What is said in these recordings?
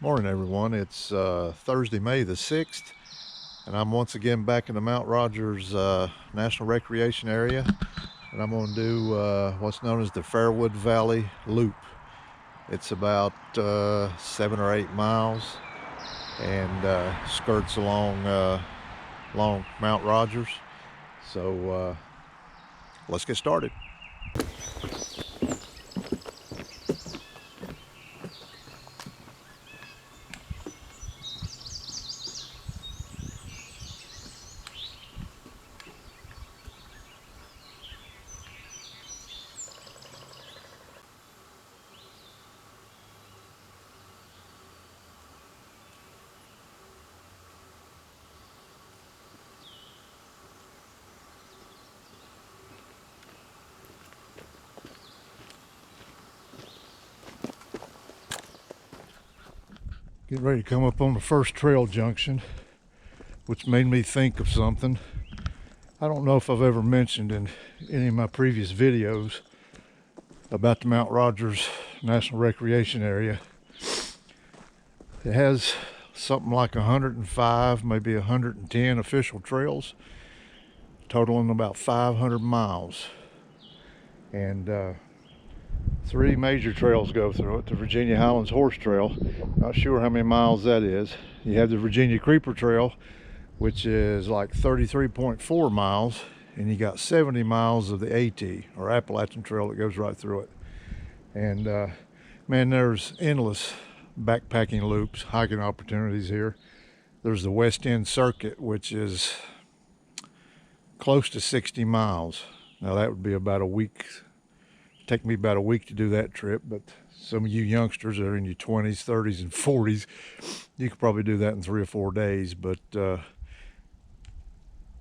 Morning everyone, it's Thursday, May the 6th, and I'm once again back in the Mount Rogers National Recreation Area, and I'm going to do what's known as the Fairwood Valley Loop. It's about 7 or 8 miles and skirts along Mount Rogers. So let's get started. Getting ready to come up on the first trail junction, which made me think of something. I don't know if I've ever mentioned in any of my previous videos about the Mount Rogers National Recreation Area. It has something like 105, maybe 110 official trails, totaling about 500 miles. And 3 major trails go through it. The Virginia Highlands Horse Trail, not sure how many miles that is. You have the Virginia Creeper Trail, which is like 33.4 miles, and you got 70 miles of the AT, or Appalachian Trail, that goes right through it. And man, there's endless backpacking loops, hiking opportunities here. There's the West End Circuit, which is close to 60 miles. Now that would be about a week. Take me about a week to do that trip, but some of you youngsters that are in your 20s, 30s, and 40s, you could probably do that in 3 or 4 days. But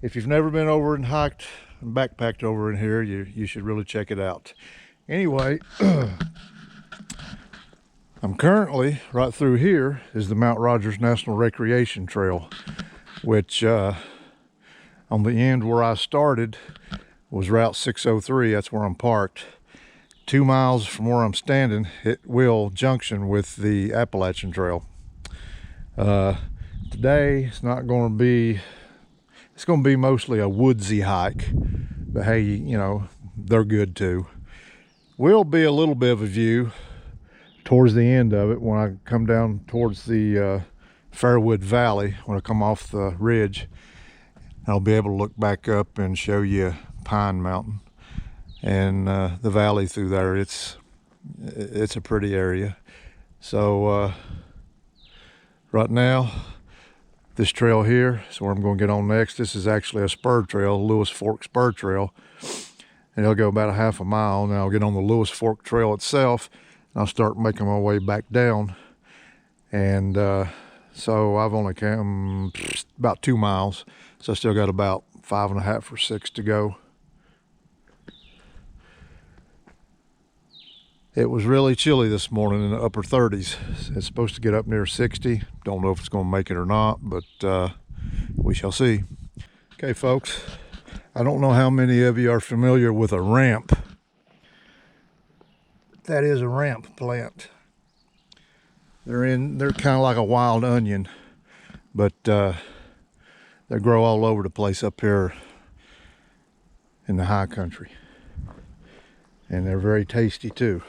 if you've never been over and hiked and backpacked over in here, you should really check it out. Anyway, I'm currently right through here is the Mount Rogers National Recreation Trail, which on the end where I started was Route 603. That's where I'm parked. 2 miles from where I'm standing, it will junction with the Appalachian Trail. Today it's not going to be, it's going to be mostly a woodsy hike, but hey, you know, they're good too. Will be a little bit of a view towards the end of it when I come down towards the Fairwood Valley. When I come off the ridge, I'll be able to look back up and show you Pine Mountain and the valley through there. It's a pretty area. So right now, this trail here is where I'm going to get on next. This is actually a spur trail, Lewis Fork Spur Trail, and it'll go about a half a mile. Now I'll get on the Lewis Fork Trail itself, and I'll start making my way back down. And so I've only come about 2 miles, so I still got about 5.5 or 6 to go. It was really chilly this morning in the upper 30s. It's supposed to get up near 60. Don't know if it's going to make it or not, but we shall see. Okay, folks, I don't know how many of you are familiar with a ramp. That is a ramp plant. They're kind of like a wild onion, but they grow all over the place up here in the high country. And they're very tasty too.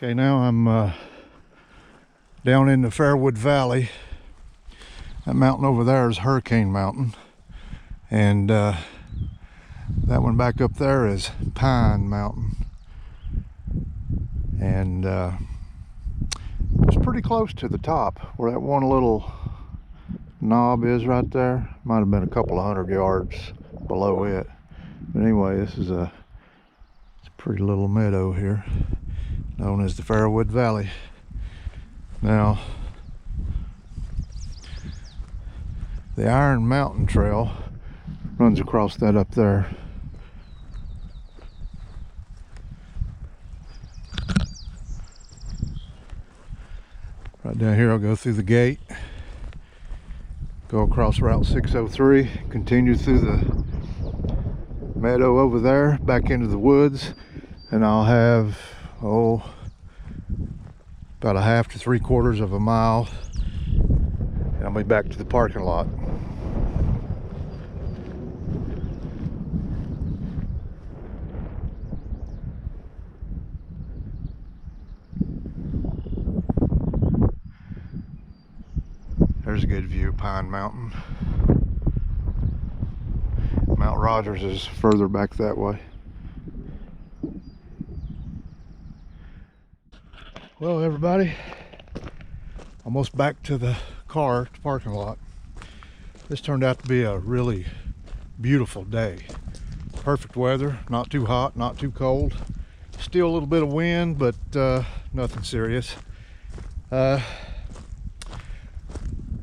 Okay, now I'm down in the Fairwood Valley. That mountain over there is Hurricane Mountain, and that one back up there is Pine Mountain. And it's pretty close to the top where that one little knob is right there. Might have been a couple of 100 yards below it. But anyway, this is it's a pretty little meadow here, known as the Fairwood Valley. Now, the Iron Mountain Trail runs across that up there. Right down here, I'll go through the gate, go across Route 603, continue through the meadow over there, back into the woods, and I'll have, about a 1/2 to 3/4 of a mile, and I'll be back to the parking lot. There's a good view of Pine Mountain. Mount Rogers is further back that way. Well, everybody, almost back to the car, the parking lot. This turned out to be a really beautiful day. Perfect weather, not too hot, not too cold. Still a little bit of wind, but nothing serious. I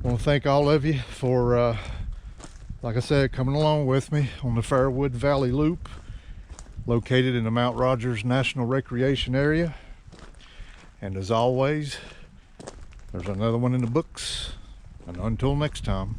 want to thank all of you for, like I said, coming along with me on the Fairwood Valley Loop, located in the Mount Rogers National Recreation Area. And as always, there's another one in the books. And until next time.